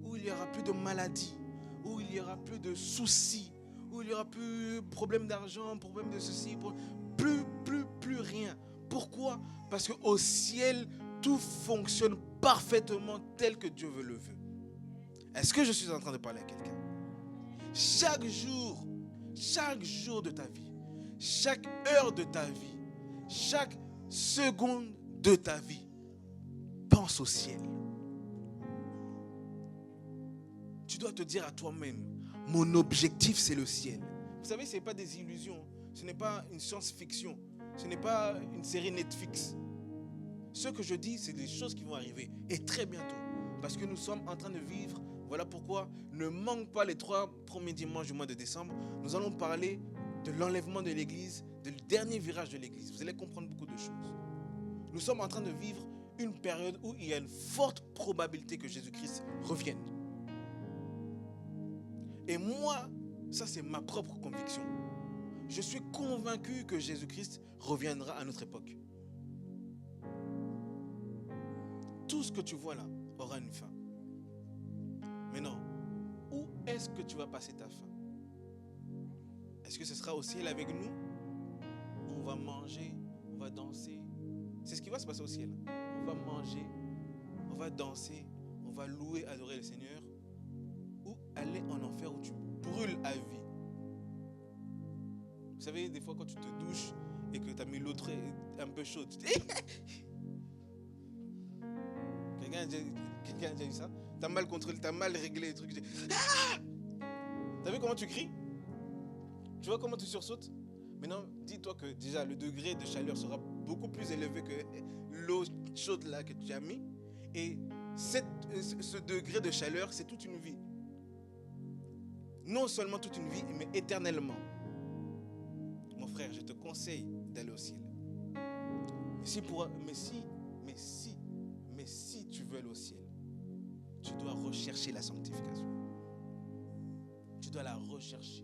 Où il n'y aura plus de maladies. Où il n'y aura plus de soucis. Où il n'y aura plus de problème d'argent, problème de ceci. Plus rien. Pourquoi? Parce qu'au ciel, tout fonctionne parfaitement tel que Dieu le veut. Est-ce que je suis en train de parler à quelqu'un? Chaque jour de ta vie, chaque heure de ta vie, chaque seconde de ta vie, pense au ciel. Tu dois te dire à toi-même, mon objectif c'est le ciel. Vous savez, ce n'est pas des illusions, ce n'est pas une science-fiction, ce n'est pas une série Netflix. Ce que je dis, c'est des choses qui vont arriver, et très bientôt. Parce que nous sommes en train de vivre, voilà pourquoi ne manque pas les 3 premiers dimanches du mois de décembre. Nous allons parler de l'enlèvement de l'église, du dernier virage de l'église. Vous allez comprendre beaucoup de choses. Nous sommes en train de vivre une période où il y a une forte probabilité que Jésus-Christ revienne. Et moi, ça c'est ma propre conviction. Je suis convaincu que Jésus-Christ reviendra à notre époque. Tout ce que tu vois là aura une fin. Maintenant, où est-ce que tu vas passer ta fin? Est-ce que ce sera au ciel avec nous? On va manger, on va danser. C'est ce qui va se passer au ciel. On va manger, on va danser, on va louer, adorer le Seigneur. Ou aller en enfer où tu brûles à vie. Vous savez, des fois, quand tu te douches et que tu as mis l'eau un peu chaude, tu te dis... Quelqu'un a déjà eu ça? Tu as mal contrôlé, tu as mal réglé les trucs. Ah! T'as vu comment tu cries? Tu vois comment tu sursautes? Maintenant, dis-toi que déjà le degré de chaleur sera beaucoup plus élevé que l'eau chaude là que tu as mis. Et ce degré de chaleur, c'est toute une vie. Non seulement toute une vie, mais éternellement. Mon frère, je te conseille d'aller au ciel. Mais si tu veux aller au ciel, tu dois rechercher la sanctification. Tu dois la rechercher.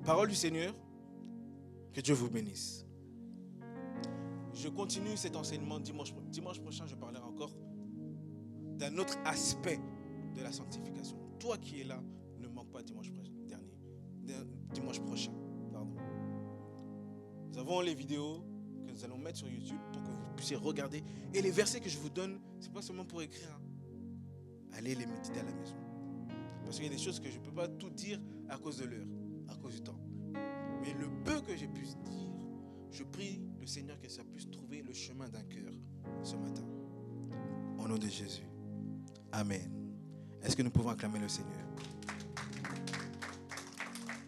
Parole du Seigneur, que Dieu vous bénisse. Je continue cet enseignement dimanche prochain, je parlerai encore d'un autre aspect de la sanctification. Toi qui es là, ne manque pas dimanche prochain. Nous avons les vidéos que nous allons mettre sur YouTube pour que vous puissiez regarder. Et les versets que je vous donne, ce n'est pas seulement pour écrire. Allez les méditer à la maison. Parce qu'il y a des choses que je ne peux pas tout dire à cause de l'heure, à cause du temps. Mais le peu que j'ai pu dire, je prie le Seigneur que ça puisse trouver le chemin d'un cœur ce matin. Au nom de Jésus. Amen. Est-ce que nous pouvons acclamer le Seigneur?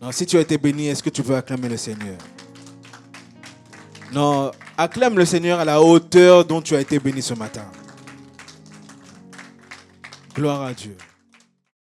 Non, si tu as été béni, est-ce que tu veux acclamer le Seigneur? Non, acclame le Seigneur à la hauteur dont tu as été béni ce matin. Gloire à Dieu.